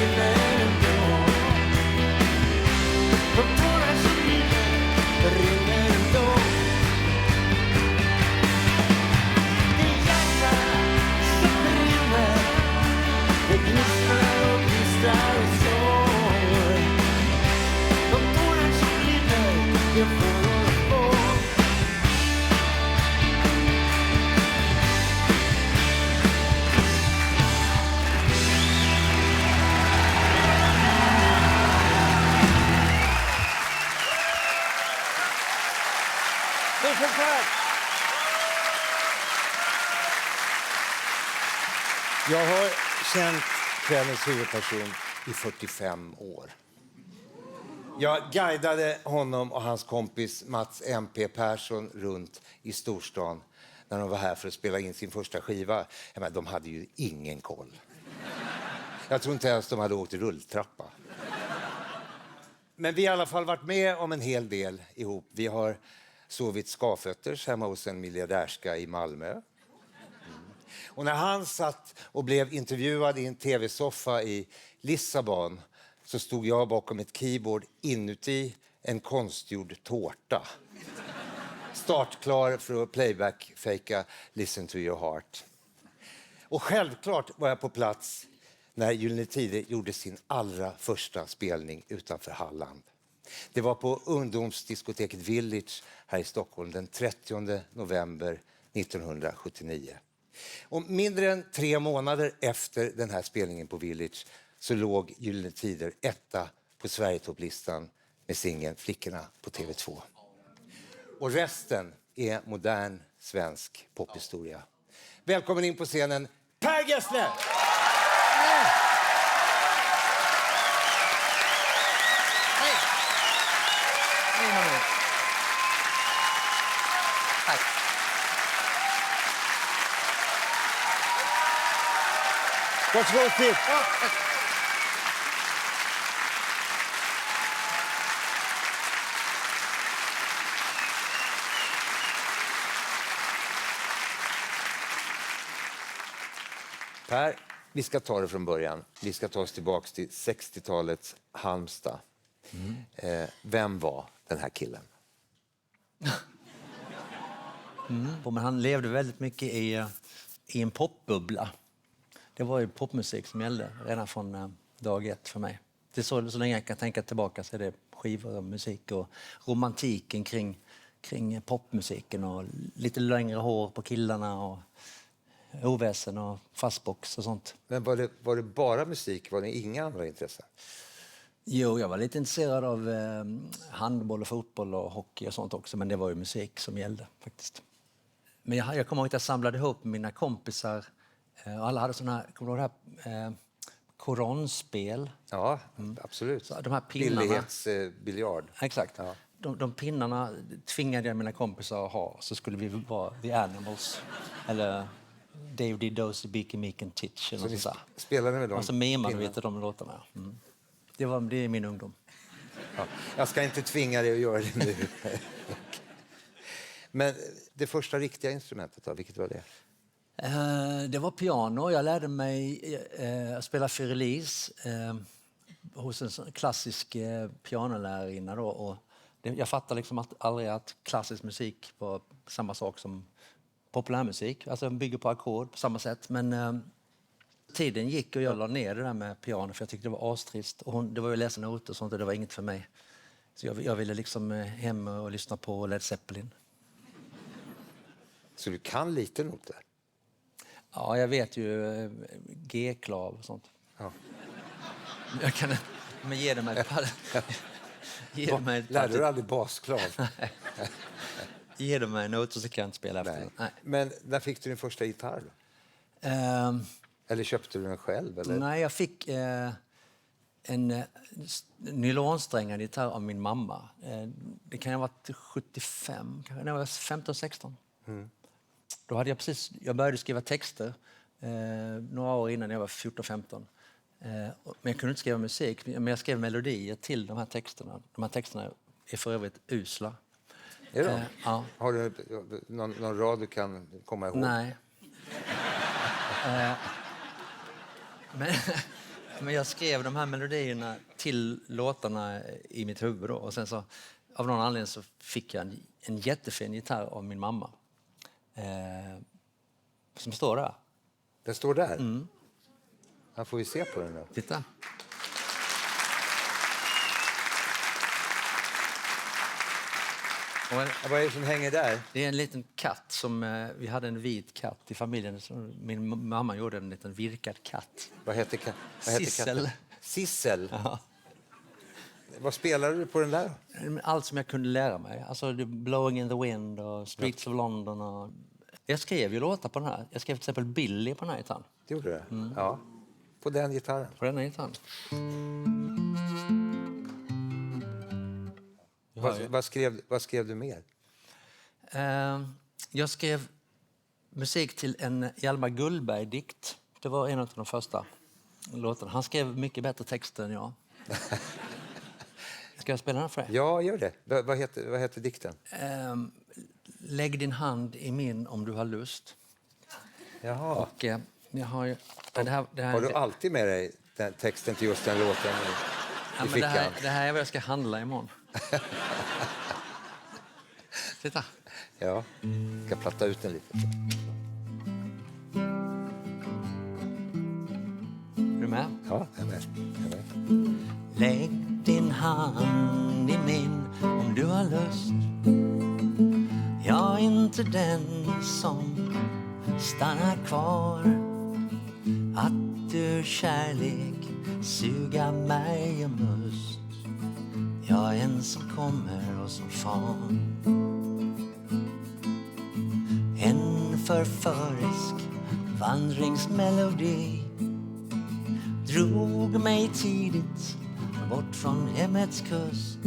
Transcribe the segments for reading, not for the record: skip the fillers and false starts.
rinner ändå. De tårar som rinner ändå. Det hjärta som brinner, det gnistrar och gnistrar och slår. De tårar som rinner, det får oss på. Jag har känt kvällens huvudperson i 45 år. Jag guidade honom och hans kompis Mats MP Persson runt i storstan när de var här för att spela in sin första skiva. Men de hade ju ingen koll. Jag tror inte ens de hade åkt i rulltrappa. Men vi har i alla fall varit med om en hel del ihop. Vi har sovit skafötters hemma hos en miljardärska i Malmö. Och när han satt och blev intervjuad i en tv-soffa i Lissabon så stod jag bakom ett keyboard inuti en konstgjord tårta. Startklar för att playback-fejka Listen to your heart. Och självklart var jag på plats när Gyllene Tider gjorde sin allra första spelning utanför Halland. Det var på ungdomsdiskoteket Village här i Stockholm den 30 november 1979. Och mindre än 3 månader efter den här spelningen på Village så låg Gyllene Tider etta på Sverigetopplistan med singeln Flickorna på TV2. Och resten är modern svensk pophistoria. Välkommen in på scenen, Per Gessle! Tack. Varsågod till. Per, vi ska ta det från början. Vi ska ta oss tillbaka till 60-talets Halmstad. Vem var den här killen? Men han levde väldigt mycket i en popbubbla. Det var ju popmusik som gällde redan från dag ett för mig. Det är så länge jag kan tänka tillbaka så är det skivor och musik och romantiken kring popmusiken och lite längre hår på killarna och oväsen och fastbox och sånt. Men var det bara musik? Var det inga andra intressen? Jo, jag var lite intresserad av handboll och fotboll och hockey och sånt också, men det var ju musik som gällde faktiskt. Men jag kommer ihåg att jag samlade ihop mina kompisar och alla hade såna här, kommer du ihåg det här koronspel? Ja, absolut. Så de här pinnarna. Billighetsbiljard. Exakt. Ja. De pinnarna tvingade jag mina kompisar att ha, så skulle vi vara The Animals eller David Dozy, Beaky Meek and Titch. Så ni spelade med dem? Och så mimade vi till de låtarna. Det är min ungdom. Ja, jag ska inte tvinga dig att göra det nu. Men det första riktiga instrumentet då, vilket var det? Det var piano. Jag lärde mig spela fyrlis hos en klassisk pianolärarinna då. Och jag fattade liksom aldrig att klassisk musik var samma sak som populärmusik. Alltså den bygger på ackord på samma sätt. Men tiden gick och jag la ner det där med piano för jag tyckte det var astrist. Och det var ju läsa noter och sånt och det var inget för mig. Så jag ville liksom hem och lyssna på Led Zeppelin. Så du kan lite noter? Ja, jag vet ju G-klav och sånt. Ja. Jag kan men ge det mig ett par. Lärde du aldrig basklav? Ge det mig noter så kan jag inte spela efter. Nej. Men när fick du din första gitarr då? Eller köpte du den själv? Eller? Nej, jag fick en nylonsträngad gitarr av min mamma. Det kan ha varit 75, kanske när jag var 15-16. Då hade jag började skriva texter några år innan jag var 14-15. Men jag kunde inte skriva musik, men jag skrev melodier till de här texterna. De här texterna är för övrigt usla. Är de? Ja. Har du någon rad du kan komma ihåg? Nej. Men Men jag skrev de här melodierna till låtarna i mitt huvud då. Och sen så av någon anledning så fick jag en jättefin gitarr av min mamma. Som står där. Den står där? Mm. Här får vi se på den då. Titta. Vad är det som hänger där? Det är en liten katt som vi hade en vit katt i familjen. Så min mamma gjorde en liten virkad katt. Vad heter Sissel. katten? Sissel? Ja. Vad spelade du på den där? Allt som jag kunde lära mig. Alltså Blowing in the Wind och Streets of London. Och... Jag skrev ju låtar på den här. Jag skrev till exempel Billy på den här gitarren. Det gjorde du? Ja. På den gitarren? På den här gitarren. Vad skrev du mer? Jag skrev musik till en Hjalmar Gullberg-dikt. Det var en av de första låtarna. Han skrev mycket bättre texter än jag. Ska jag spela den för dig? Ja, gör det. Vad heter dikten? Lägg din hand i min om du har lust. Jaha. Och jag har ju... Har du alltid med dig den texten till just den låten i fickan? Det här är vad jag ska handla imorgon. Titta. Ja, jag ska platta ut den lite. Är du med? Ja, jag är med. Lägg din hand i min om du har lust. Jag är inte den som stannar kvar. Att du kärlek suga mig och must. Jag är en som kommer och som fan. En förförisk vandringsmelodi drog mig tidigt bort från hemmets kust.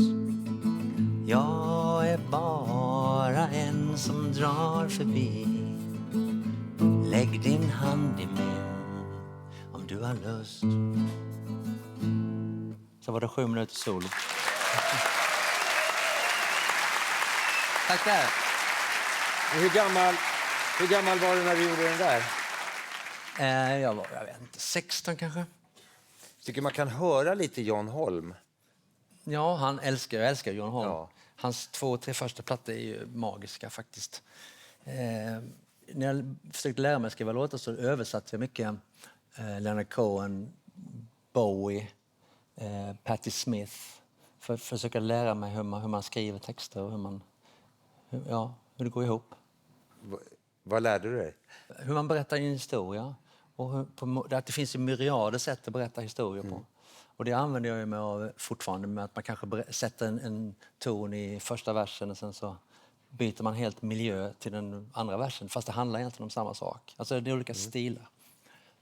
Jag är bara en som drar förbi. Lägg din hand i min om du har lust. Så var det 7 minuter solo. Tack där. Hur gammal var du när du gjorde den där? Jag vet inte, 16 kanske. Jag tycker man kan höra lite Jan Holm. Ja, jag älskar Jan Holm. Ja. Hans 2-3 första plattor är ju magiska faktiskt. När jag försökte lära mig skriva låtar så översatte jag mycket Leonard Cohen, Bowie, Patti Smith. För att försöka lära mig hur man skriver texter och hur det går ihop. Vad lärde du dig? Hur man berättar en historia. Och att det finns ju myriader sätt att berätta historier på. Och det använder jag mig av fortfarande med att man kanske sätter en ton i första versen och sen så byter man helt miljö till den andra versen. Fast det handlar egentligen om samma sak. Alltså det är olika stilar.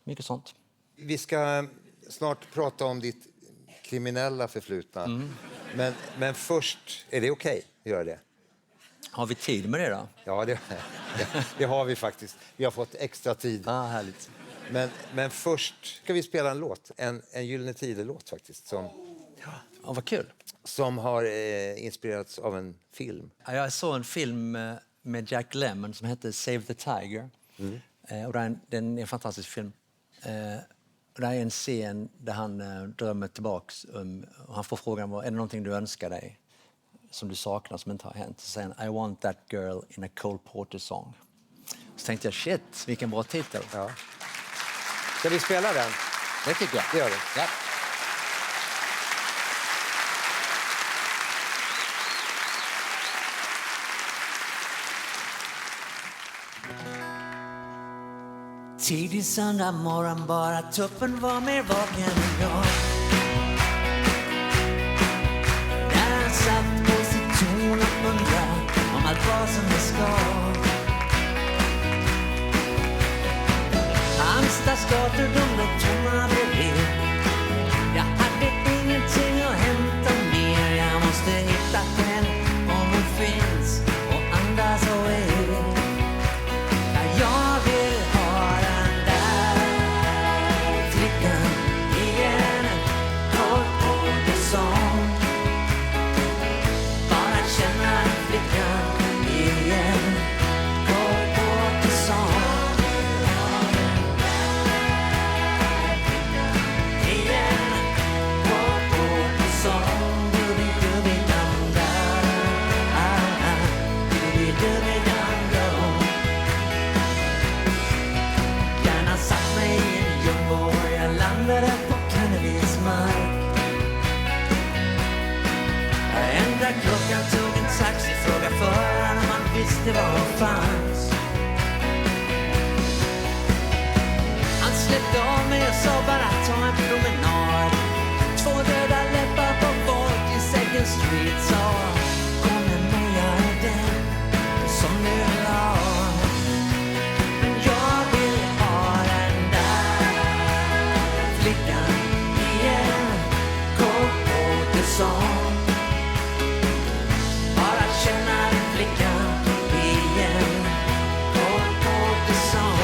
Mycket sånt. Vi ska snart prata om ditt kriminella förflutna. Men först, är det okej att göra det? Har vi tid med det då? Ja, det har vi faktiskt. Vi har fått extra tid. Härligt. Men först ska vi spela en låt. En Gyllene Tider-låt faktiskt. Ja, vad kul. Som har inspirerats av en film. Ja, jag såg en film med Jack Lemmon som heter Save the Tiger. Och det är en fantastisk film. Och det är en scen där han drömmer tillbaks. Och han får frågan, är det någonting du önskar dig? Som du saknar, som inte har hänt. Så säger han, I want that girl in a Cole Porter song. Så tänkte jag, shit, vilken bra titel. Ja. Ska vi spela den? Det tycker jag. Det gör vi. Ja. Tidig söndag morgon, bara tuppen var mer vaken än jag. Där han satt på sitt torn och undrade om allt var som det ska. Halmstads gator, de låg tomma bredvid. Jag hade ingenting att hämta mer. Jag måste hitta henne om hon finns och andas och är. Jag vill ha den där flickan igen. fanns. Han släppte av mig och sa bara ta en promenad. 2 döda läppar på 42nd Street sa kom med mig, jag är den som du vill ha. Men jag vill ha den där flickan igen. Kort Åkesson. Bara känna den flickan igen. Kort Åkesson.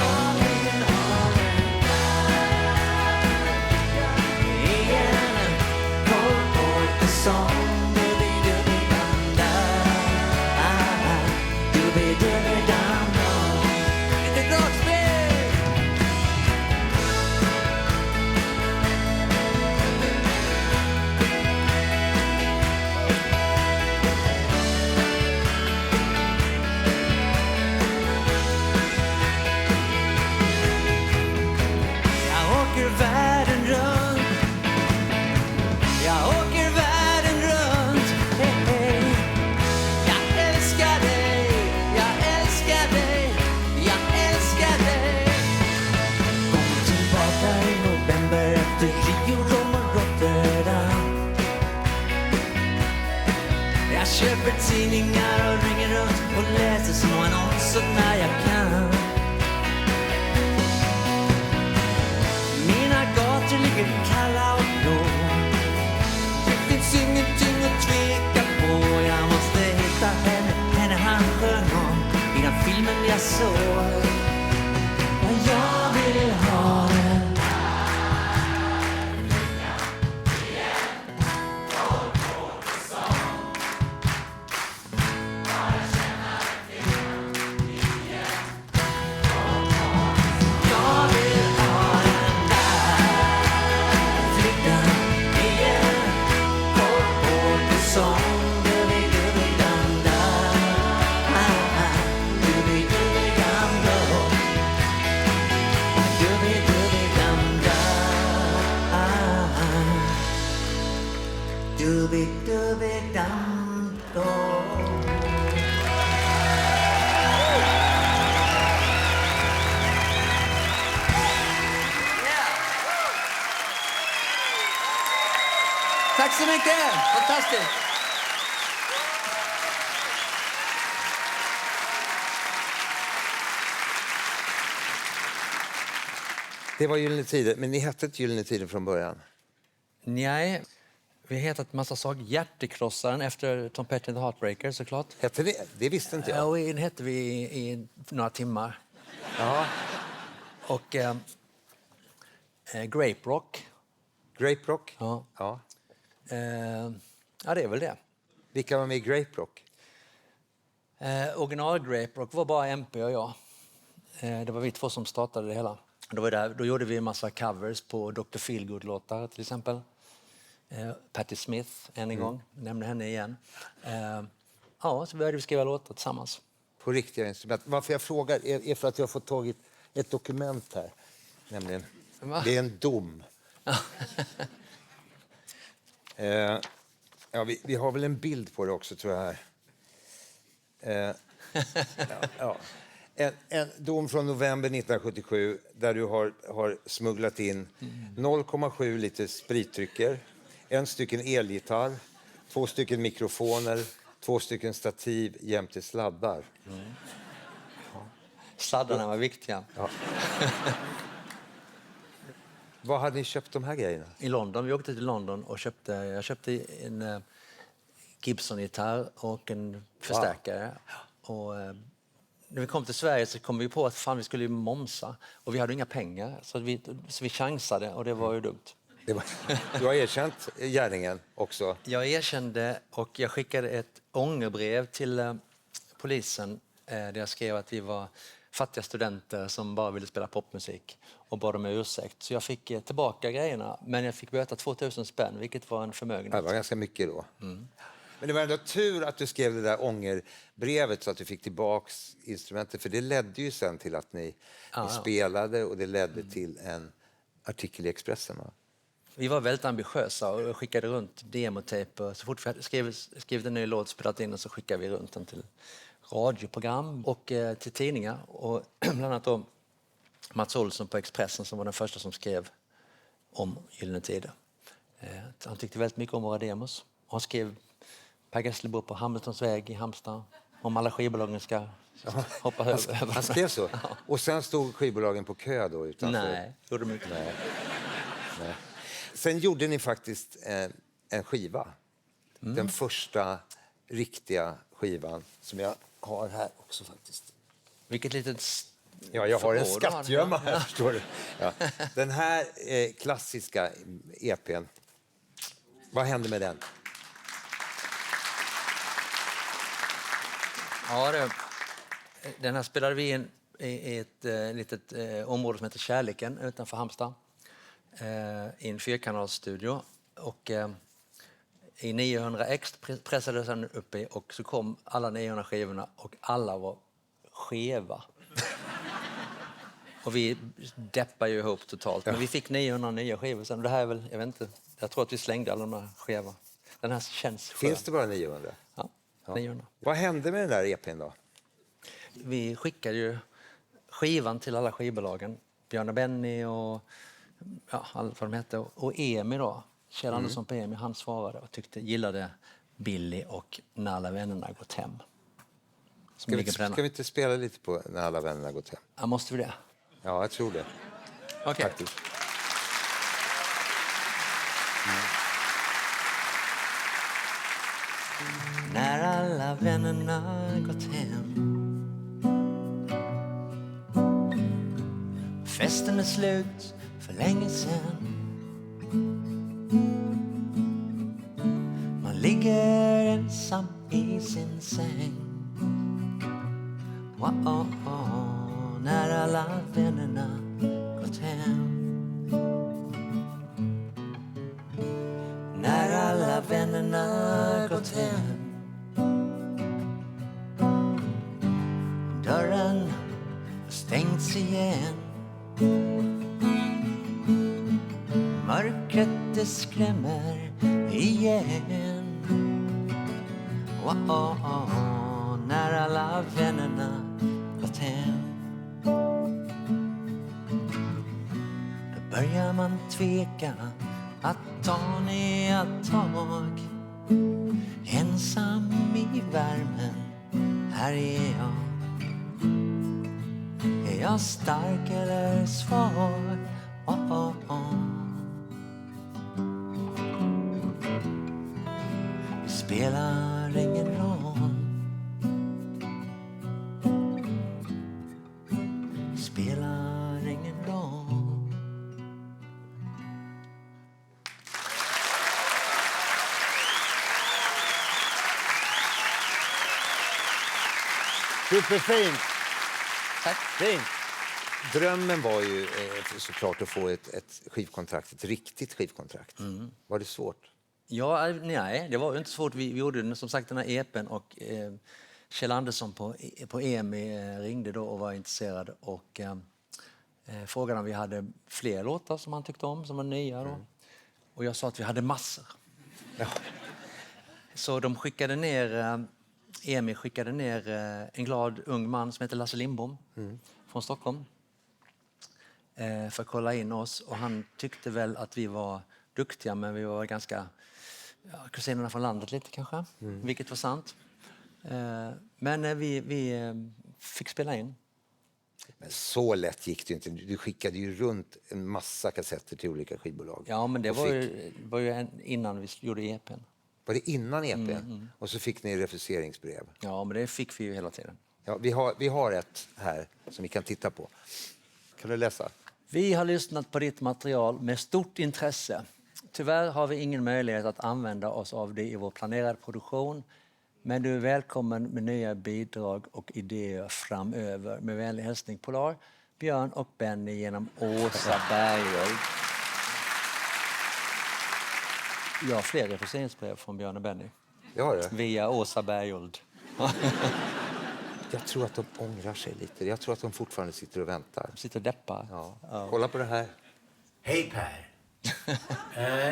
Köper tidningar och ringer runt och läser små annonser när jag kan. Mina gator ligger kalla och blå. Det finns ingenting att tveka på. Jag måste hitta henne han sjöng om i den filmen jag såg. Och jag vill ha den. Tack så mycket! Fantastiskt! Det var Gyllene Tider, men ni hette inte Gyllene Tider från början. Nej, vi hetat massa saker. Hjärtekrossaren efter Tom Petty and the Heartbreakers såklart. Hette det? Det visste inte jag. Ja, och den hette vi i några timmar. Ja. Och Grape Rock. Grape Rock? Ja. Ja. Ja, det är väl det. Vilka var med i Grape Rock? Original Grape Rock var bara MP och jag. Det var vi 2 som startade det hela. Då gjorde vi en massa covers på Dr. Feelgood-låtar till exempel. Patti Smith en gång, nämnde henne igen. Ja, så började vi skriva låtar tillsammans. På riktiga instrument. Varför jag frågar är för att jag har fått tagit ett dokument här. Nämligen, det är en dom. Ja, vi har väl en bild på det också tror jag här. Ja. En dom från november 1977 där du har smugglat in 0,7 liter spritdrycker, 1 stycken elgitarr, 2 stycken mikrofoner, 2 stycken stativ jämte sladdar. Ja. Sladdarna var viktiga. Ja. Var hade ni köpt de här grejerna? I London. Vi åkte till London och jag köpte en Gibson-gitarr och en förstärkare. Wow. Och när vi kom till Sverige så kom vi på att fan, vi skulle ju momsa och vi hade inga pengar så vi chansade och det var ju dumt. Du har erkänt gärningen också. Jag erkände och jag skickade ett ångerbrev till polisen där jag skrev att vi var fattiga studenter som bara ville spela popmusik och bad om ursäkt. Så jag fick tillbaka grejerna men jag fick böta 2000 spänn vilket var en förmögenhet. Det var ganska mycket då. Mm. Men det var ändå tur att du skrev det där ångerbrevet så att du fick tillbaks instrumentet. För det ledde ju sen till att ni spelade och det ledde till en artikel i Expressen. Va? Vi var väldigt ambitiösa och skickade runt demotejper. Så fort vi hade skrivit en ny låt, spelat in och så skickade vi runt den till radioprogram och till tidningar. Och bland annat då Mats Olsson på Expressen som var den första som skrev om Gyllene Tider. Han tyckte väldigt mycket om våra demos. Och han skrev Per Gessle på Hamiltons väg i Halmstad om alla skivbolagen ska hoppa över. Han skrev så? Ja. Och sen stod skivbolagen på kö då utanför? Nej, gjorde de inte. Nej. Sen gjorde ni faktiskt en skiva. Den första riktiga skivan som jag har här också faktiskt. Vilket litet... Ja, jag har en förråd du har. skattgömma här, förstår du. Ja. Den här klassiska EPn, vad hände med den? Ja, den här spelade vi in i ett litet område som heter Kärleken utanför Halmstad. I en fyrkanalsstudio. Och i 900x pressades den upp i och så kom alla 900 skivorna och alla var skeva. Och vi deppade ju ihop totalt. Men vi fick 900 nya skivor sen. Det här är väl, jag vet inte, jag tror att vi slängde alla de här skeva. Den här känns skön. Finns det bara 900? Ja, 900. Vad hände med den där EPn då? Vi skickade ju skivan till alla skivbolagen. Björn och Benny och allt vad de hette. Och EMI då, Kjell Andersson på EMI, han svarade och gillade Billy och När alla vännerna gått hem. Ska vi inte spela lite på När alla vännerna gått hem? Ja, måste vi det? Ja, jag tror det. Okej. Faktiskt. När alla vännerna gått hem, festen är slut för länge sen. Man ligger ensam i sin säng. När alla vännerna gått hem. När alla vännerna gått hem. Dörren har stängts igen. Mörkret det skrämmer igen. När alla vännerna gått hem. Då börjar man tveka att ta nya tag. Ensam i värmen, här är jag. Är jag stark eller svag? Det spelar ingen roll. Det spelar ingen roll. Superfint! Tack. Fint. Drömmen var ju såklart att få ett skivkontrakt, ett riktigt skivkontrakt. Var det svårt? Ja, nej, det var ju inte svårt. Vi gjorde som sagt den här EPen och Kjell Andersson på EMI ringde då och var intresserad och frågade om vi hade fler låtar som han tyckte om, som var nya då. Och jag sa att vi hade massor. Ja. Så de skickade ner, EMI skickade ner en glad ung man som heter Lasse Lindbom från Stockholm för att kolla in oss. Och han tyckte väl att vi var duktiga, men vi var ganska kusinerna från landet lite kanske, vilket var sant. Men vi fick spela in. Men så lätt gick det inte. Du skickade ju runt en massa kassetter till olika skivbolag. Ja, men det var ju innan vi gjorde EPn. Var det innan EPn? Och så fick ni refuseringsbrev. Ja, men det fick vi ju hela tiden. Ja, vi har ett här som vi kan titta på. Kan du läsa? Vi har lyssnat på ditt material med stort intresse. Tyvärr har vi ingen möjlighet att använda oss av det i vår planerade produktion. Men du är välkommen med nya bidrag och idéer framöver. Med vänlig hälsning Polar, Björn och Benny genom Åsa Bergholt. Jag har fler refuseringsbrev från Björn och Benny. Det har du? Via Åsa Bergholt. Jag tror att de ångrar sig lite. Jag tror att de fortfarande sitter och väntar. Sitter och deppar. Ja. Kolla på det här. Hej Per.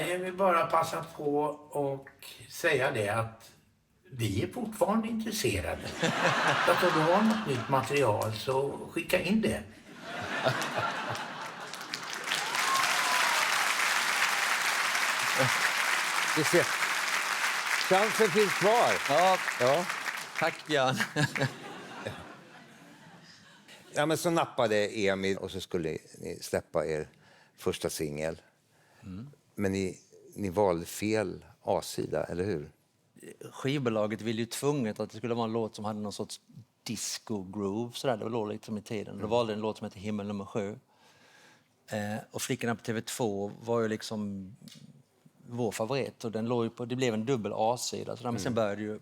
Jag vill bara passa på och säga det att Vi är fortfarande intresserade. Alltså, om du har något nytt material så skicka in det. Du ser, chansen finns kvar. Ja, tack Björn. Ja, men så nappade Emil och så skulle ni släppa er första singel. Men ni valde fel A-sida, eller hur? Skivbolaget ville ju tvunget att det skulle vara en låt som hade någon sorts disco-groove. Sådär. Det låg lite som i tiden. Då valde en låt som heter Himmel nummer 7. Och Flickorna på TV2 var ju liksom vår favorit. Och den låg ju på, det blev en dubbel A-sida. Men sen började ju,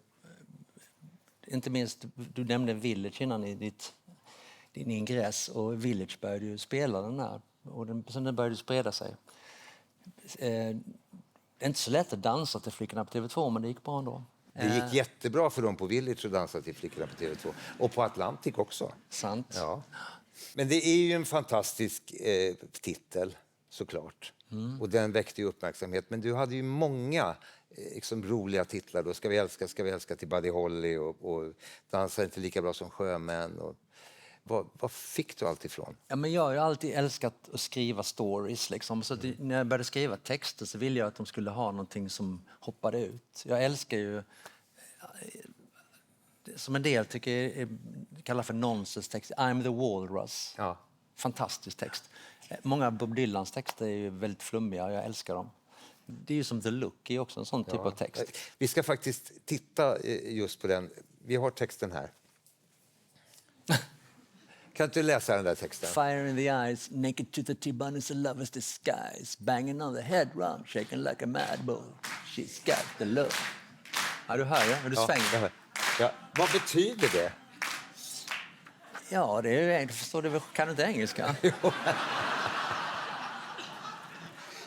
inte minst, du nämnde Village innan i din ingress. Och Village började ju spela den här. Och sen den började spreda sig. Det är inte så lätt att dansa till Flickorna på TV2, men det gick bra ändå. Det gick jättebra för dem på Village att dansa till Flickorna på TV2. Och på Atlantic också. Sant. Ja. Men det är ju en fantastisk titel, såklart. Och den väckte ju uppmärksamhet. Men du hade ju många liksom, roliga titlar. Då ska vi älska till Buddy Holly och Dansar inte lika bra som sjömän. Och vad fick du allt ifrån? Ja, men jag har ju alltid älskat att skriva stories. Liksom. Så när jag började skriva texter så ville jag att de skulle ha någonting som hoppade ut. Jag älskar ju, som en del tycker jag kallar för nonsense-text, I'm the Walrus. Ja. Fantastisk text. Många av Bob Dylans texter är ju väldigt flummiga, jag älskar dem. Det är ju som The Look är också en sån typ av text. Vi ska faktiskt titta just på den. Vi har texten här. Kan inte du läsa den där texten? Fire in the eyes, naked to the T-bone is a lover's disguise. Banging on the head drum, shaking like a mad bull. She's got the love. Ja, du hör ju, du svänger. Ja. Vad betyder det? Ja, det är ju, förstår du, kan du inte engelska?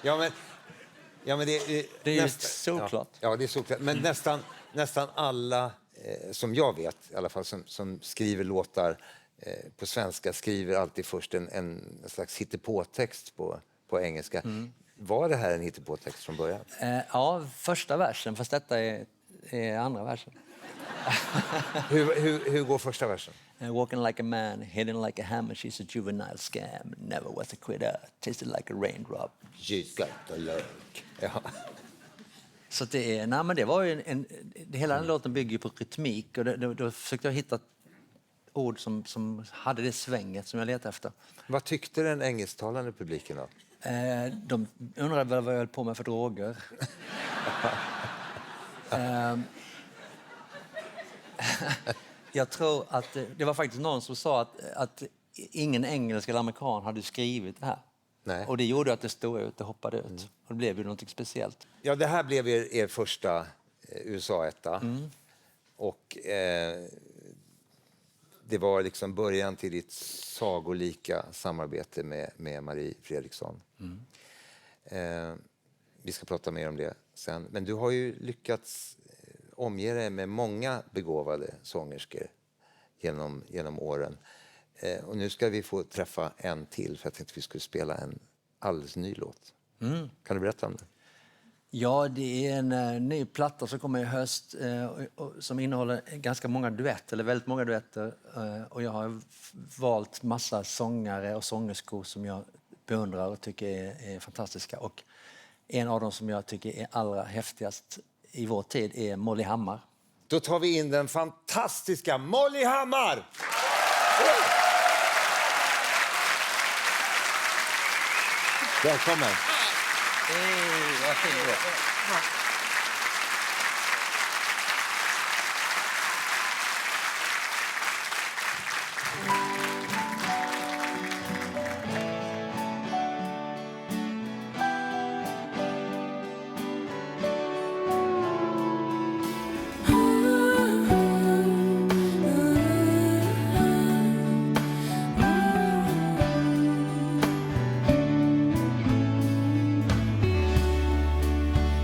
Ja, men det Det är ju såklart. Ja, det är såklart. Men nästan alla, som jag vet i alla fall, som skriver låtar på svenska skriver alltid först en slags hittepåtext på engelska. Var det här en hittepåtext från början? Ja, första versen, fast detta är andra versen. Hur går första versen? Walking like a man, hidden like a hammer, she's a juvenile scam. Never was a quitter, tasted like a raindrop. She's got the look. Ja. Så det är, nej, men det var ju hela den låten bygger ju på rytmik och då försökte jag hitta ord som hade det svänget som jag letade efter. Vad tyckte den engelsktalande publiken då? De undrade väl vad jag höll på med för droger. Jag tror att det var faktiskt någon som sa att ingen engelsk eller amerikan hade skrivit det här. Nej. Och det gjorde att det stod ut, det hoppade ut. Och det blev ju något speciellt. Ja, det här blev er första USA-etta. Och det var liksom början till ditt sagolika samarbete med Marie Fredriksson. Vi ska prata mer om det sen. Men du har ju lyckats omge dig med många begåvade sångerskor genom åren. Och nu ska vi få träffa en till för jag tänkte att vi skulle spela en alldeles ny låt. Kan du berätta om det? Ja, det är en ny platta som kommer i höst som innehåller ganska många duetter, eller väldigt många duetter. Och jag har valt massa sångare och sångerskor som jag beundrar och tycker är fantastiska. Och en av dem som jag tycker är allra häftigast i vår tid är Molly Hammar. Då tar vi in den fantastiska Molly Hammar! Välkommen! Vad fint det är.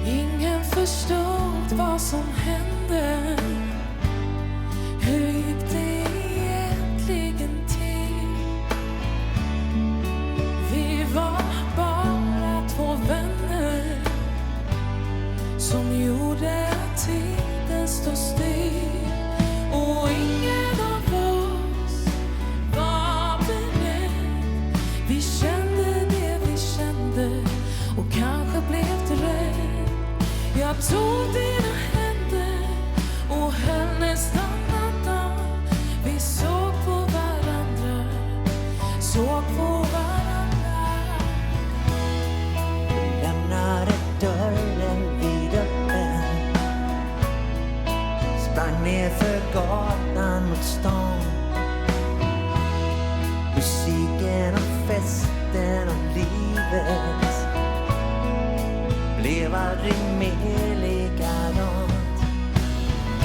Ingen förstod vad som hände. Hur gick det egentligen till? Vi var bara två vänner som gjorde tiden tiden står still och ingen av oss var beredd. Vi kände det vi kände och kanske blev det rätt. Jag tog dina händer och höll nästan andan. Vi såg på varandra, såg på varandra. Lämnade dörren vidöppen, sprang ner för gatan mot stan. Musiken och festen och livet blev aldrig mer likadant.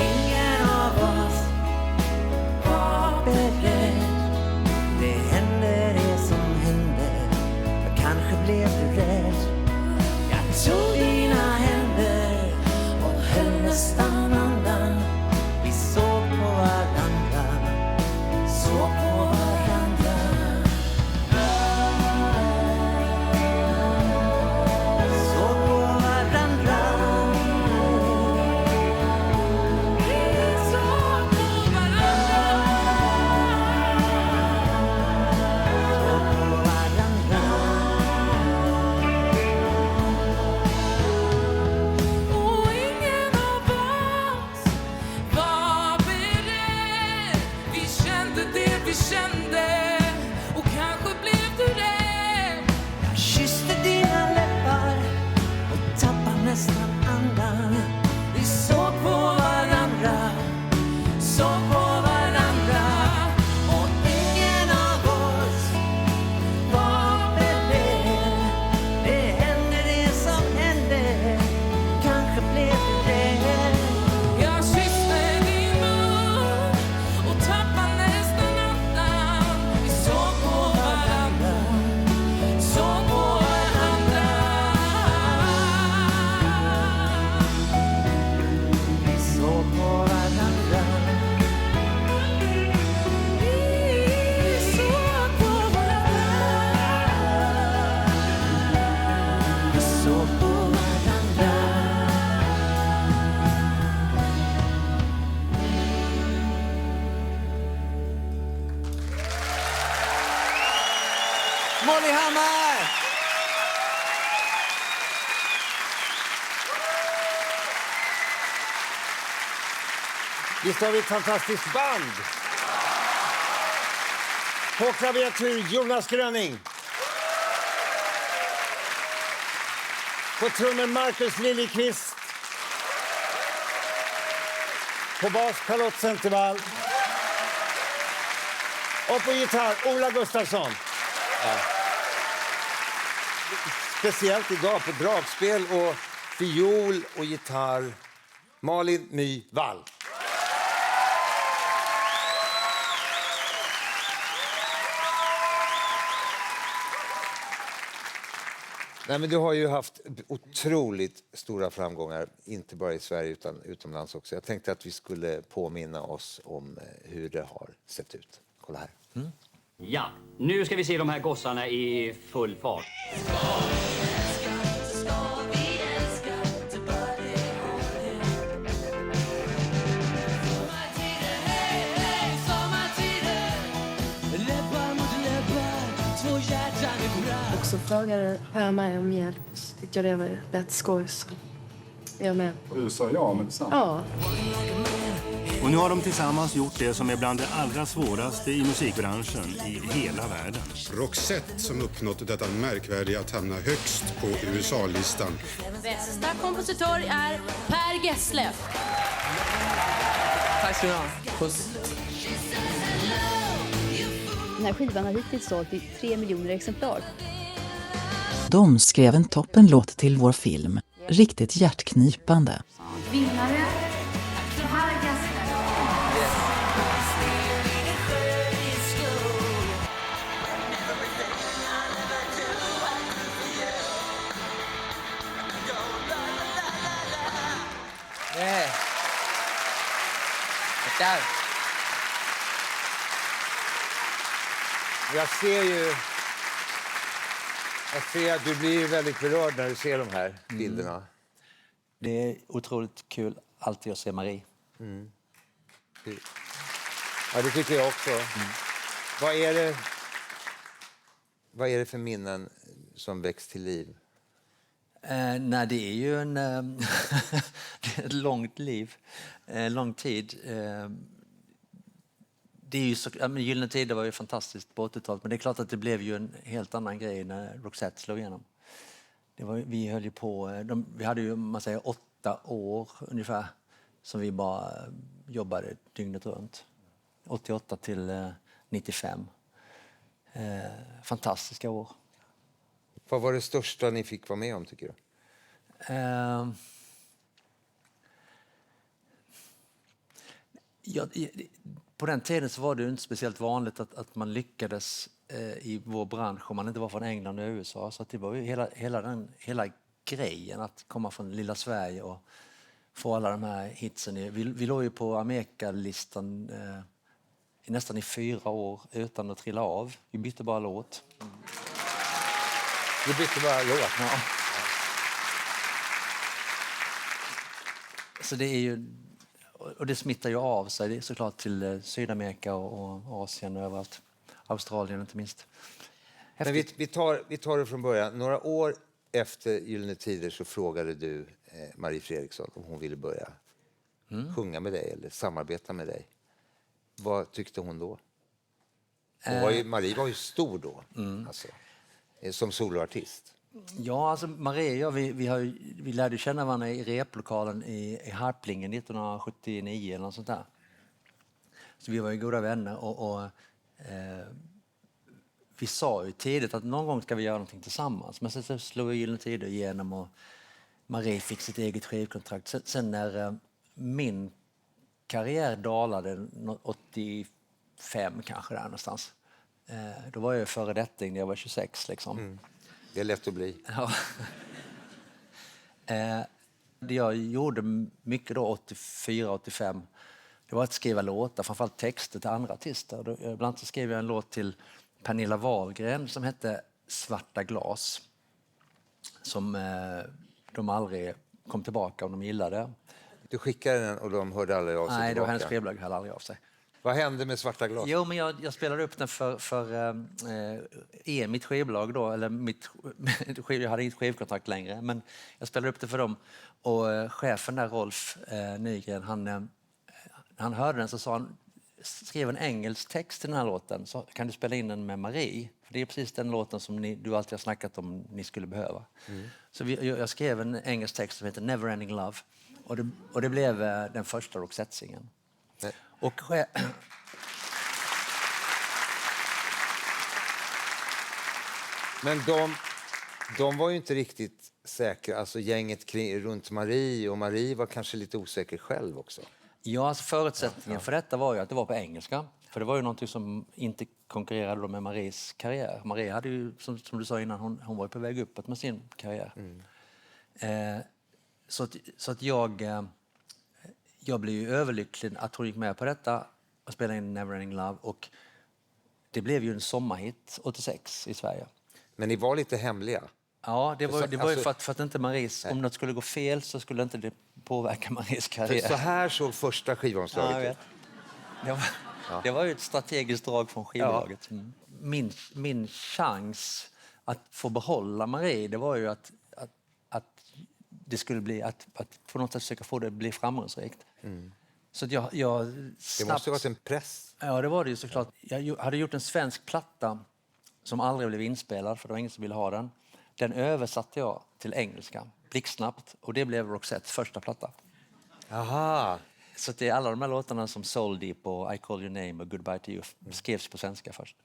Ingen av oss var beredd. Det hände det som hände. Jag kanske blev du rädd. Jag tog dina händer och höll nästan andan. Vi såg på varandra, såg på varandra. Såg på varandra. Vi såg på varandra. Såg på varandra. Och ingen av oss var beredd. Vi kände det vi kände och kanske blev du rädd. Jag kysste dina läppar och tappade nästan andan. Vi såg på varandra, såg på varandra. Och ingen av oss var beredd. Det hände det som hände. Kanske blev det rätt. Jag kysste din mun och tappade nästan andan. Vi såg på varandra, såg på varandra. Vi såg på varandra. Vi såg på varandra. Vi såg på varandra. Molly Hammar! Visst har vi ett fantastiskt band? På klaviatur Jonas Gröning. På trummor Marcus Liljeqvist. På bas Charlotte Centervall. Och på gitarr Ola Gustafsson. Speciellt idag på dragspel och fiol och gitarr Malin My Wall. Nej, men du har ju haft otroligt stora framgångar, inte bara i Sverige utan utomlands också. Jag tänkte att vi skulle påminna oss om hur det har sett ut. Kolla här. Ja, nu ska vi se de här gossarna i full fart. Så frågade hör mig om hjälp. Så tyckte jag det var rätt skoj. Så jag med. Och du sa ja med detsamma? Ja. Och nu har de tillsammans gjort det som är bland det allra svåraste i musikbranschen i hela världen. Roxette som uppnått detta märkvärdiga att hamna högst på USA-listan. Bästa kompositör är Per Gessle. Tack ska ni ha. Puss. Den här skivan har hittills sålt i 3 miljoner exemplar. De skrev en toppenlåt till vår film. Riktigt hjärtknipande. Vinnare, Per Gessle. Där. Jag ser att du blir väldigt berörd när du ser de här bilderna. Det är otroligt kul alltid att se Marie. Ja, det tycker jag också. Vad är det för minnen som väcks till liv? Nej, det är ju det är ett långt liv, lång tid. Det är ju så, Gyllene Tider var ju fantastiskt på 80-talet, men det är klart att det blev ju en helt annan grej när Roxette slog igenom. Vi höll ju på, vi hade ju man säger 8 år ungefär som vi bara jobbade dygnet runt. 88 till 95. Fantastiska år. Vad var det största ni fick vara med om, tycker du? På den tiden så var det ju inte speciellt vanligt att man lyckades i vår bransch om man inte var från England och USA. Så att det var ju hela grejen att komma från lilla Sverige och få alla de här hitsen. Vi låg ju på Amerikalistan nästan i 4 år utan att trilla av. Vi bytte bara låt. Vi bytte bara låt? Ja. Så det är ju... Och det smittar ju av sig såklart till Sydamerika och Asien och överallt. Australien inte minst. Men vi tar det från början. Några år efter Gyllene Tider så frågade du Marie Fredriksson om hon ville börja sjunga med dig eller samarbeta med dig. Vad tyckte hon då? Marie var ju stor då, alltså, som soloartist. Ja, alltså Marie och vi lärde känna varandra i replokalen i Harplingen 1979 eller något sånt där. Så vi var ju goda vänner och vi sa ju tidigt att någon gång ska vi göra någonting tillsammans. Men sen så slog Gyllene Tider igenom och Marie fick sitt eget skivkontrakt. Sen när min karriär dalade 85 kanske där någonstans. Då var jag föredetting när jag var 26 liksom. Det är lätt att bli. Ja. Det jag gjorde mycket då 84-85 det var att skriva låtar, framförallt texter till andra artister. Bland annat så skrev jag en låt till Pernilla Wahlgren som hette Svarta glas. Som de aldrig kom tillbaka om de gillade. Du skickade den och de hörde aldrig av sig. Nej, det var hennes skivbolag hörde aldrig av sig. Vad hände med Svarta glas? Jo, men jag spelade upp den för mitt skivbolag då, eller jag hade inget skivkontrakt längre, men jag spelade upp det för dem och chefen där, Rolf Nygren, han hörde den så sa han, skrev en engelsk text till den här låten så kan du spela in den med Marie, för det är precis den låten som du alltid har snackat om ni skulle behöva. Så jag skrev en engelsk text som heter Never Ending Love och det blev den första Roxette-singeln. Och men de var ju inte riktigt säkra, alltså gänget runt Marie, och Marie var kanske lite osäker själv också. Ja, alltså förutsättningen för detta var ju att det var på engelska. För det var ju någonting som inte konkurrerade då med Maries karriär. Marie hade ju, som du sa innan, hon var ju på väg uppåt med sin karriär. Så att jag blev ju överlycklig att hon gick med på detta och spelade in Never Ending Love. Och det blev ju en sommarhit 86 i Sverige. Men ni var lite hemliga. Ja, det var ju för att inte Maries, om något skulle gå fel så skulle inte det påverka Maries karriär. Så här såg första skivomslaget ut. Det var ju ett strategiskt drag från skivbolaget. Min chans att få behålla Marie, det var ju att det skulle bli att på något sätt försöka få det att bli framgångsrikt. Så att jag det måste ha varit en press. Ja, det var det ju såklart. Jag hade gjort en svensk platta som aldrig blev inspelad för det var ingen som ville ha den. Den översatte jag till engelska blixtsnabbt och det blev Roxettes första platta. Aha. Så det är alla de här låtarna som Soul Deep och I Call Your Name och Goodbye to You skrevs på svenska först.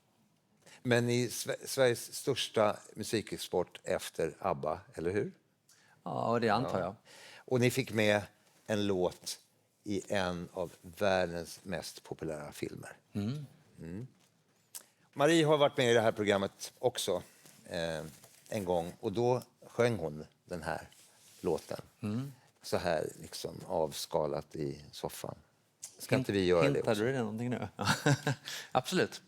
Men i Sveriges största musikexport efter ABBA, eller hur? Ja, det antar jag. Och ni fick med en låt i en av världens mest populära filmer. Marie har varit med i det här programmet också en gång och då sjöng hon den här låten. Så här liksom avskalat i soffan. Ska inte vi göra det också? Hintade du det någonting nu? Absolut.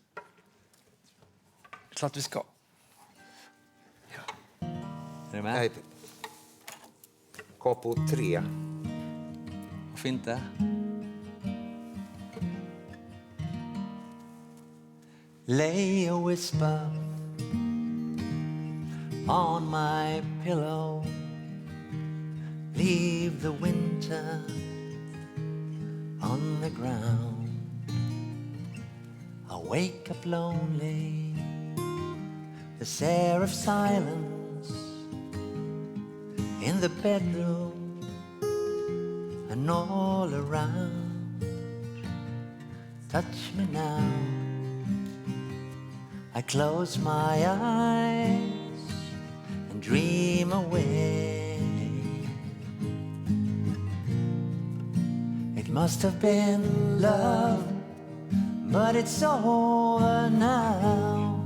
Klart vi ska. Är du med? Capo 3. Varför inte? Lay a whisper on my pillow. Leave the winter on the ground. I wake up lonely. This air of silence in the bedroom and all around. Touch me now. I close my eyes and dream away. It must have been love, but it's over now.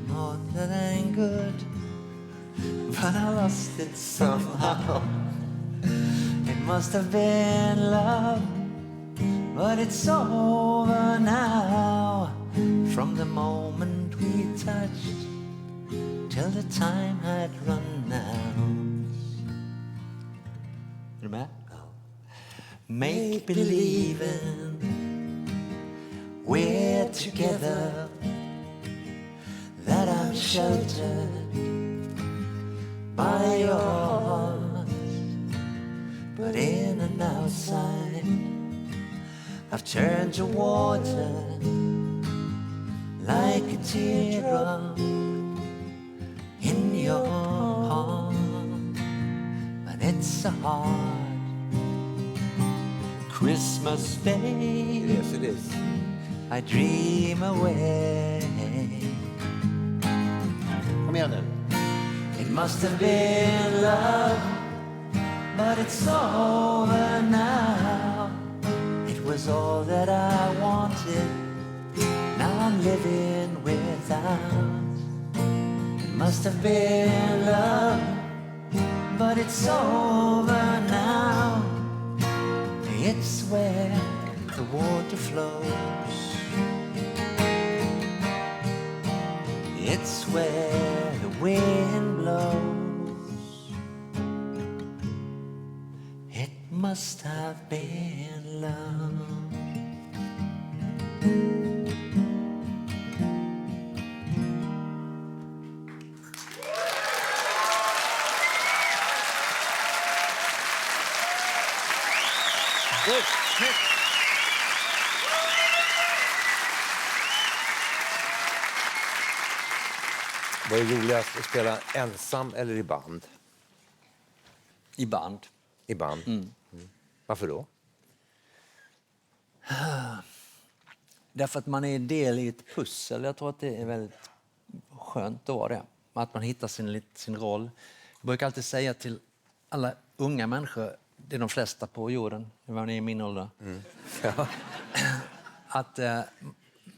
More than ain't good, but I lost it somehow. It must have been love, but it's over now. From the moment we touched till the time had run out. Är du med? Make believing we're together, that I'm sheltered by your arms, but in and outside I've turned to water like a teardrop in your palm. And it's a hard Christmas day. Yes, it is. I dream away. Kom igen nu. It must have been love, but it's over now. It was all that I wanted. Now I'm living without. It must have been love, but it's over now. It's where the water flows. It's where the wind blows. It must have been love. Vad är roligast, att spela ensam eller i band? I band. I band? Mm. Varför då? Därför att man är del i ett pussel. Jag tror att det är väldigt skönt att vara det. Att man hittar sin roll. Jag brukar alltid säga till alla unga människor, det är de flesta på jorden, det var ni i min ålder, Ja. att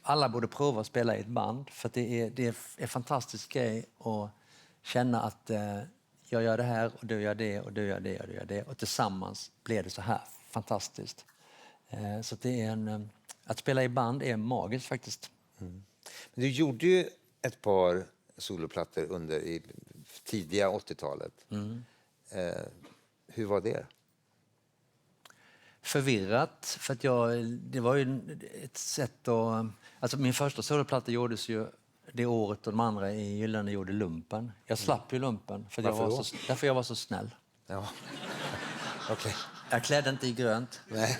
alla borde prova att spela i ett band. För att det är en fantastisk grej att känna att jag gör det här och du gör det och du gör det och du gör det. Och tillsammans blir det så här fantastiskt. Så det är att spela i band är magiskt faktiskt. Men du gjorde ju ett par soloplattor under i tidiga 80-talet. Hur var det? Förvirrat, för att det var ju ett sätt att... Alltså min första soloplatta gjordes ju det året och de andra i Gyllene gjorde lumpen. Jag slapp ju lumpen för därför jag var så snäll. Ja. Okay. Jag klädde inte i grönt. Nej.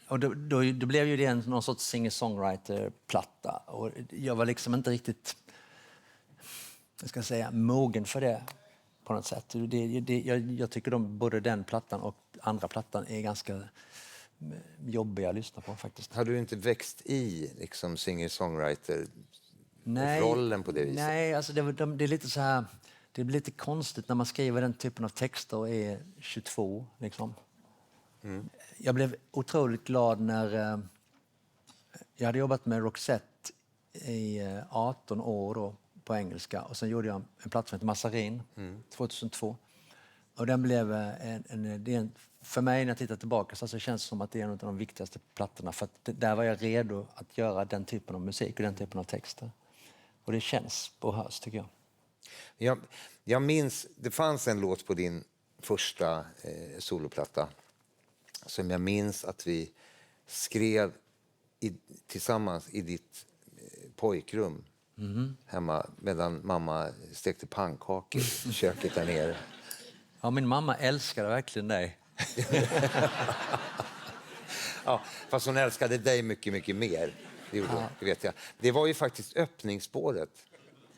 Och då blev ju det någon sorts singer-songwriter-platta. Och jag var liksom inte riktigt, jag ska säga, mogen för det på något sätt. Jag tycker både den plattan och andra plattan är ganska jobbiga att lyssna på faktiskt. Har du inte växt i liksom singer-songwriter-rollen på det viset? Nej, alltså det är lite så här, det blir lite konstigt när man skriver den typen av texter och är 22 liksom. Jag blev otroligt glad när jag hade jobbat med Roxette i 18 år då, på engelska, och sen gjorde jag en platta som heter Massarin 2002. Och den blev för mig när jag tittar tillbaka så känns det som att det är en av de viktigaste plattorna, för att där var jag redo att göra den typen av musik och den typen av texter. Och det känns på höst tycker jag. Jag minns, det fanns en låt på din första soloplatta som jag minns att vi skrev tillsammans i ditt pojkrum hemma medan mamma stekte pannkakor i köket där nere. Ja, min mamma älskade verkligen dig. Ja, fast hon älskade dig mycket, mycket mer. Det vet jag. Det var ju faktiskt öppningsspåret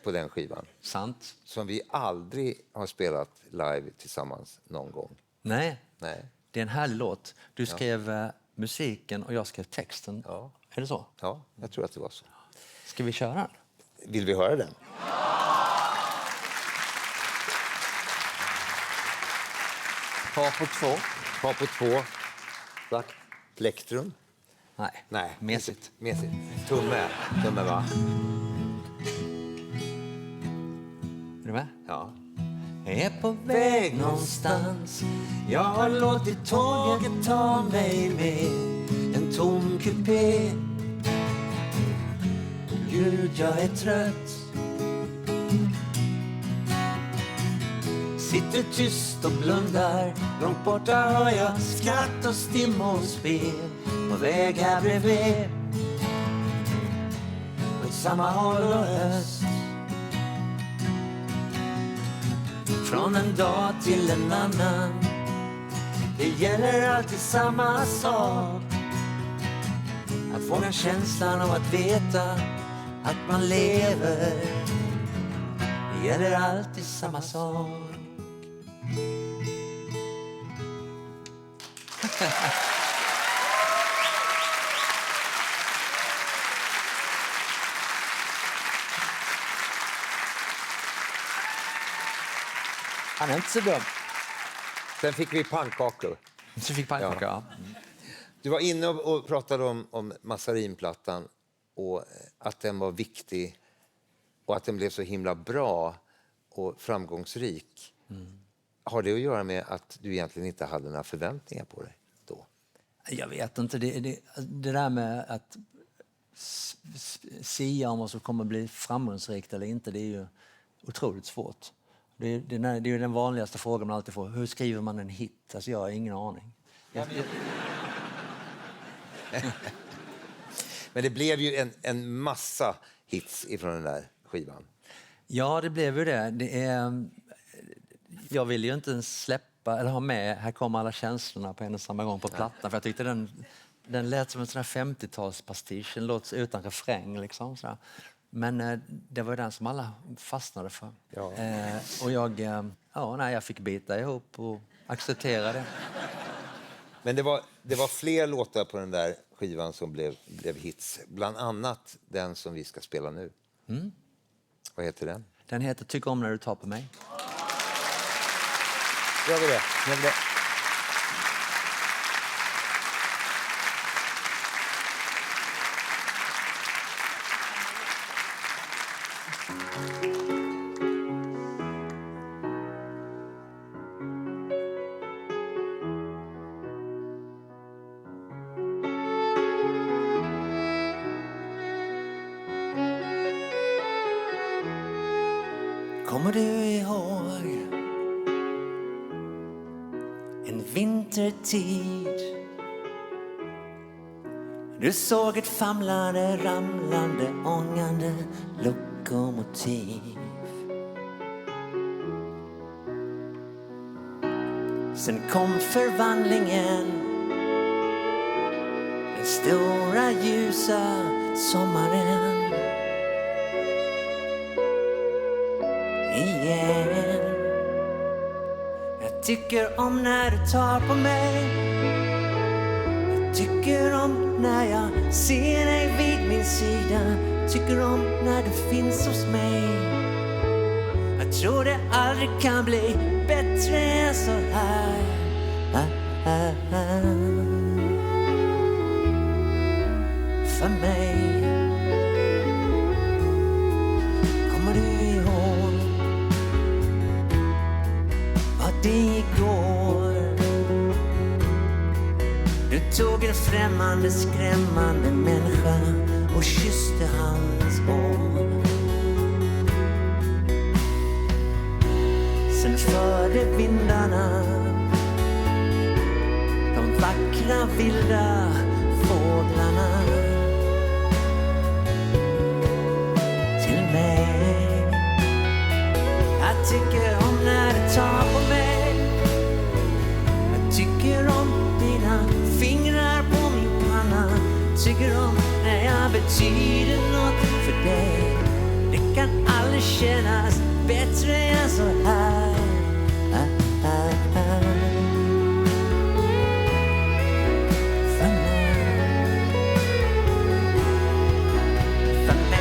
på den skivan. Sant. Som vi aldrig har spelat live tillsammans någon gång. Nej. Nej. Det är en härlig låt. Du skrev musiken och jag skrev texten. Ja. Är det så? Ja, jag tror att det var så. Ska vi köra den? Vill vi höra den? Par på 2. Par på 2. Black Plektrum. Nej, mesigt. Mesigt. Tumme va? Är du med? Ja. Jag är på väg någonstans. Jag har låtit tåget ta mig med en tom kupé. Gud, jag är trött. Sitter tyst och blundar. Långt borta hör jag skratt och stim och spel. På väg här bredvid. Åt samma håll och öst. Från en dag till en annan. Det gäller alltid samma sak. Att fånga känslan av att veta att man lever. Det gäller alltid samma sak. Han är inte så dum. Sen fick vi pannkakor. Så fick pannkakor, ja. Du var inne och pratade om Massarinplattan och att den var viktig och att den blev så himla bra och framgångsrik. Har det att göra med att du egentligen inte hade några förväntningar på dig då? Jag vet inte. Det där med att sia om vad som kommer bli framgångsrikt eller inte, det är ju otroligt svårt. Det är ju den vanligaste frågan man alltid får. Hur skriver man en hit? Alltså jag har ingen aning. Men det blev ju en massa hits ifrån den där skivan. Ja, det blev ju det. Jag ville ju inte ens släppa eller ha med Här kommer alla känslorna på en och samma gång på plattan. För jag tyckte den lät som en sån här 50-talspastisch. En låt utan refräng liksom. Så. Men det var den som alla fastnade för. Ja. Och jag fick bita ihop och acceptera det. Men det var fler låtar på den där skivan som blev hits. Bland annat den som vi ska spela nu. Vad heter den? Den heter Tycker om när du tar på mig. Gör vi det? Kommer du ihåg en vintertid? Du såg ett famlande, ramlande, ångande lokomotiv. Sen kom förvandlingen, den stora ljusa sommaren. Igen. Jag tycker om när du tar på mig. Jag tycker om när jag ser dig vid min sida. Tycker om när du finns hos mig. Jag tror det aldrig kan bli bättre än så här. För mig. Kommer du ihåg vad det igår? Du tog en främmande, skrämmande människa och kysste hans hår. Sen förde vindarna, de vackra vilda fåglarna till mig. Jag tycker om när du tar på mig, jag tycker om dina fingrar på min panna, tycker om när jag betyder något för dig. Det kan aldrig kännas bättre än så här. För mig. För mig.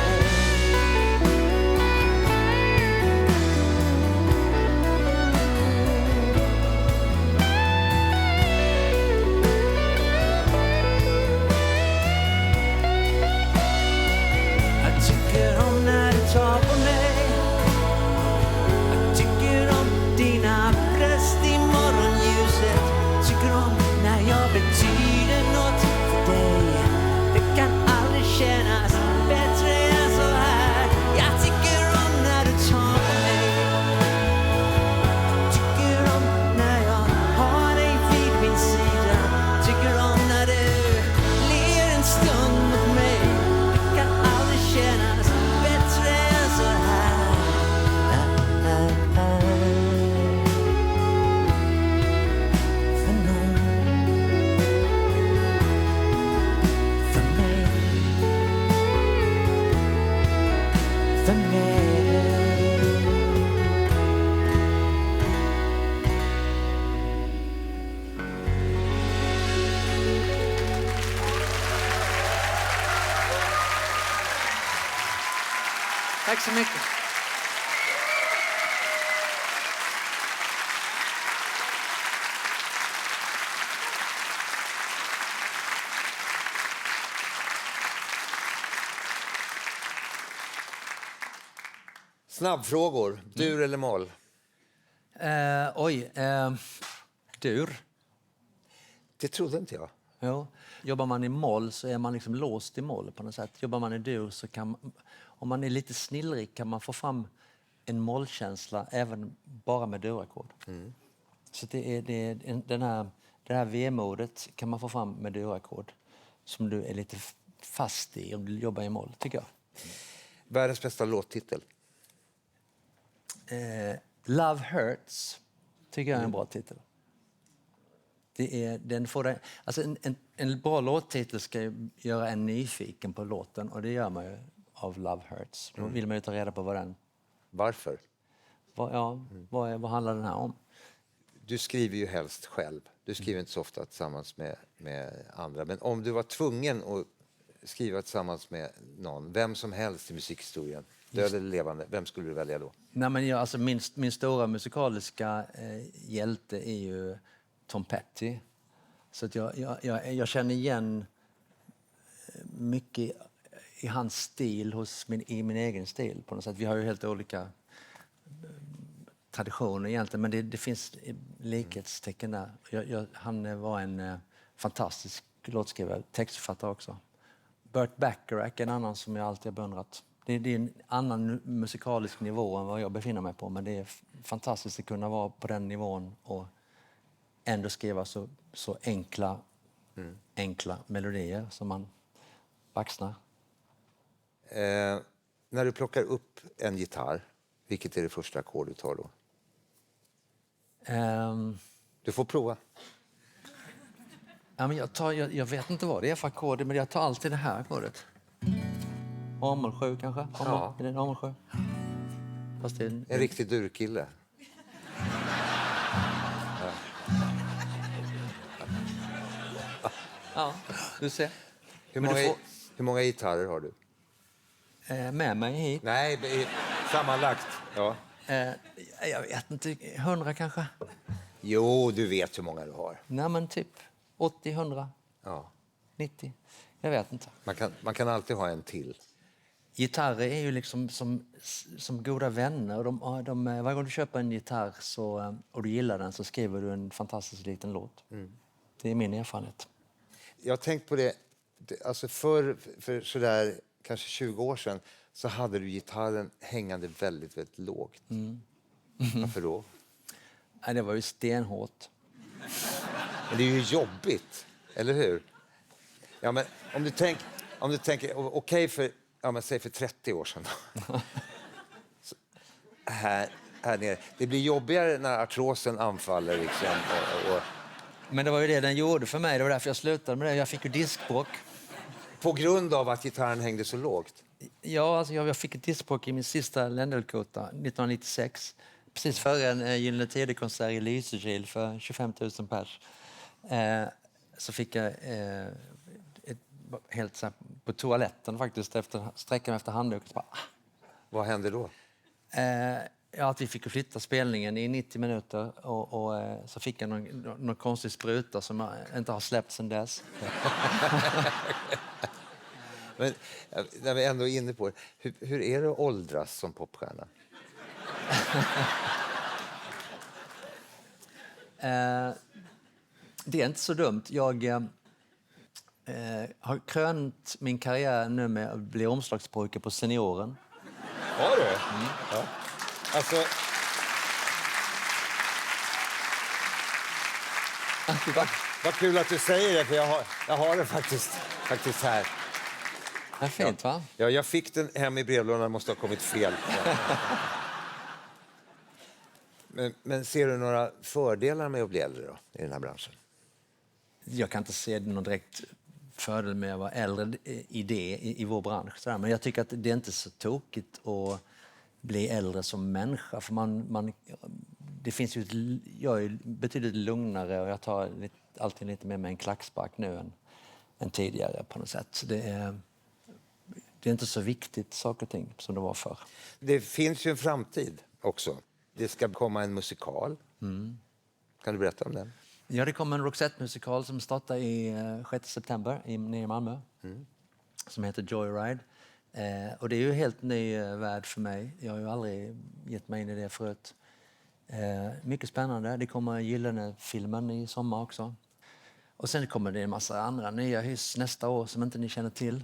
Jag tycker om när du tar på mig, jag tycker om dina bröst i morgonljuset, tycker om när jag betyder något för dig. Det kan aldrig kännas bättre än så här. Jag tycker om när du tar på mig, jag tycker om när jag har dig vid min sida, tycker om när du ler en stund mot mig. Det kan aldrig kännas bättre än så här. För någon, för mig, för mig. Tack så mycket. Snabbfrågor. Dur eller moll? Dur. Det trodde inte jag. Jo. Jobbar man i moll så är man liksom låst i moll på något sätt. Jobbar man i dur så kan man, om man är lite snillrik kan man få fram en mollkänsla även bara med durackord. Så det här vemodet kan man få fram med durackord som du är lite fast i om du jobbar i moll, tycker jag. Världens bästa låttitel? Love Hurts tycker jag är en bra titel. En bra låttitel ska ju göra en nyfiken på låten, och det gör man ju av Love Hurts. Då vill man ju ta reda på vad den... Varför? Vad handlar den här om? Du skriver ju helst själv. Du skriver inte så ofta tillsammans med andra. Men om du var tvungen att skriva tillsammans med någon, vem som helst i musikhistorien, död eller levande, vem skulle du välja då? Nej, men min stora musikaliska hjälte är ju Tom Petty. Så att jag känner igen mycket i hans stil i min egen stil på något sätt. Vi har ju helt olika traditioner egentligen, men det finns likhetstecken där. Han var en fantastisk låtskrivare, textförfattare också. Burt Bacharach är en annan som jag alltid har beundrat. Det är en annan musikalisk nivå än vad jag befinner mig på, men det är fantastiskt att kunna vara på den nivån och ändå skriva så enkla melodier som man baxnar. När du plockar upp en gitarr, vilket är det första ackord du tar då? Du får prova. Ja, men jag vet inte vad det är för ackord, men jag tar alltid det här ackordet. Amel-7 kanske? Ja. Är det en Amel-7? Fast det är en riktig durkille. Ja, du ser. Hur många gitarrer har du? Med mig hit? Nej, sammanlagt. Ja. Jag vet inte, 100 kanske? Jo, du vet hur många du har. Nej, men typ 80, 100, 90. Jag vet inte. Man kan alltid ha en till. Gitarrer är ju liksom som goda vänner. Varje gång du köper en gitarr och du gillar den så skriver du en fantastisk liten låt. Det är min erfarenhet. Jag har tänkt på det, alltså för sådär kanske 20 år sedan så hade du gitarren hängande väldigt, väldigt lågt. Varför då? Nej, det var ju stenhårt. Men det är ju jobbigt, eller hur? Ja, men om du tänker okej för, ja, men säg för 30 år sedan då. Så, här nere. Det blir jobbigare när artrosen anfaller liksom, och Men det var ju det den gjorde för mig. Det var därför jag slutade med det. Jag fick ju diskbråck. på grund av att gitarren hängde så lågt. Ja, alltså jag fick ett diskbråck i min sista Ländelkota 1996. Precis före en Gyllene Tider-konsert i Lysekil för 25 000 pers. Så fick jag helt så här, på toaletten faktiskt, sträckan efter handduken. Vad hände då? Ja, att vi fick flytta spelningen i 90 minuter och så fick jag någon konstig spruta som jag inte har släppt sedan dess. Men när vi ändå är inne på det, hur är det att åldras som popstjärna? Det är inte så dumt. Jag har krönt min karriär nu med att bli omslagspojke på Senioren. Har du? Ja. Alltså... Vad kul att du säger det, för jag har det faktiskt här. Ja, fint, va? Ja, jag fick den hem i brevlådan, det måste ha kommit fel. Men ser du några fördelar med att bli äldre då, i den här branschen? Jag kan inte se någon direkt fördel med att vara äldre i vår bransch. Sådär. Men jag tycker att det är inte så tokigt att bli äldre som människa. För det finns ju jag är betydligt lugnare och jag tar alltid lite mer med en klackspark nu än tidigare på något sätt. Det är inte så viktigt saker och ting som det var förr. Det finns ju en framtid också. Det ska komma en musikal. Kan du berätta om den? Ja, det kommer en Roxette-musikal som startar i 6 september nere i Malmö. Som heter Joyride. Och det är ju helt ny värld för mig. Jag har ju aldrig gett mig in i det förut. Mycket spännande. Det kommer Gyllene-filmen i sommar också. Och sen kommer det en massa andra nya hyss nästa år som inte ni känner till.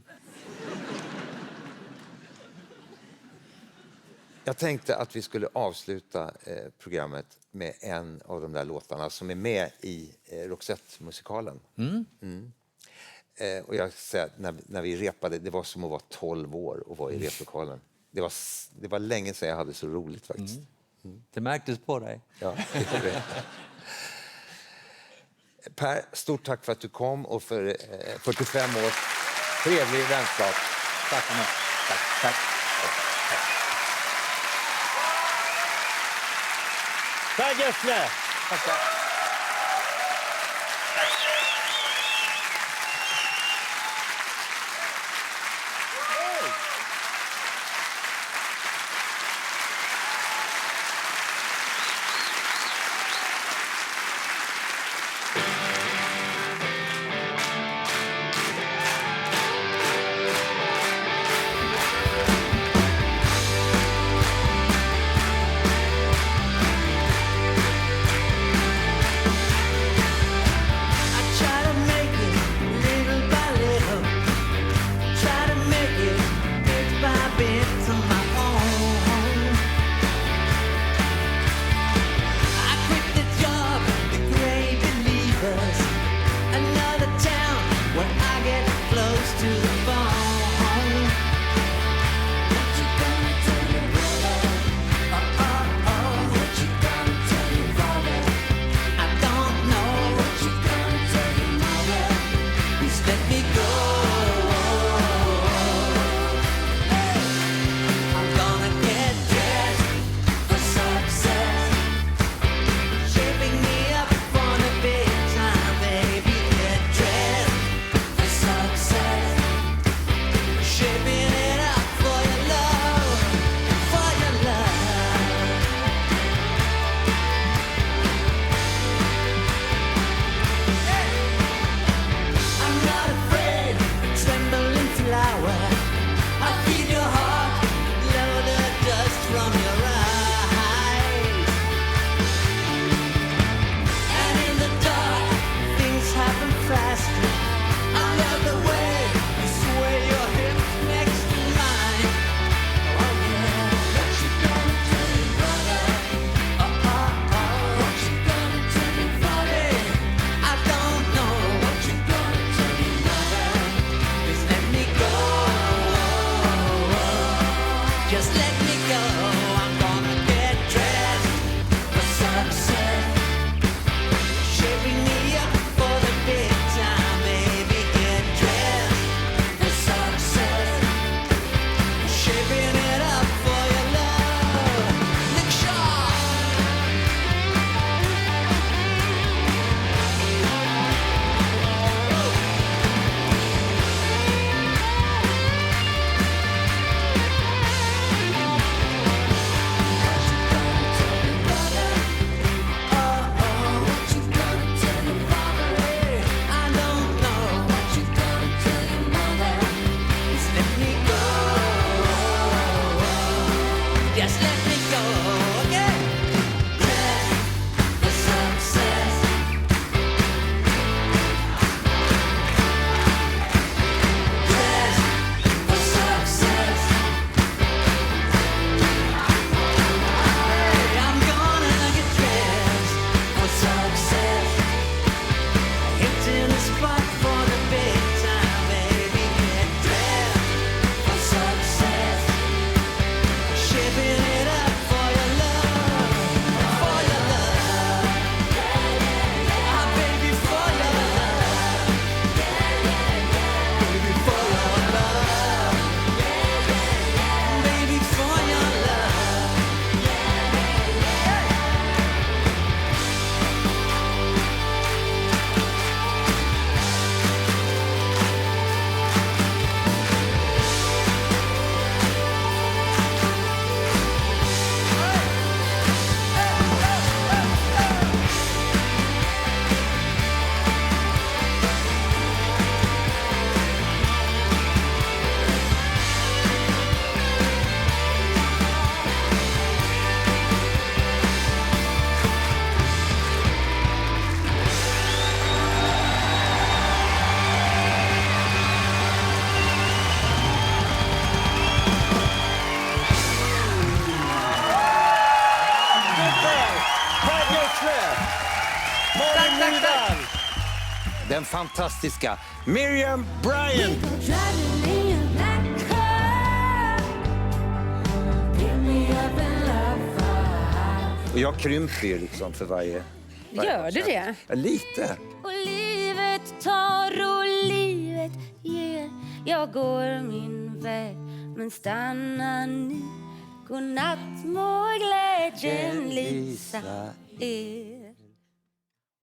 Jag tänkte att vi skulle avsluta programmet med en av de där låtarna som är med i Roxette-musikalen. Och jag säger när vi repade, det var som att vara 12 år och vara i replokalen. Det var länge sedan jag hade så roligt faktiskt. Det märktes på dig. Ja, det. Per, stort tack för att du kom och för 45 års trevlig vänskap. Tack. Tack. Per Gessle! Tack. I Älskar! Den fantastiska Miriam Bryant. Och jag krymper ju liksom för varje Gör du det? Ja, lite. Och livet tar och livet ger. Jag går min väg men stannar nu. Godnatt må glädjen lysa er.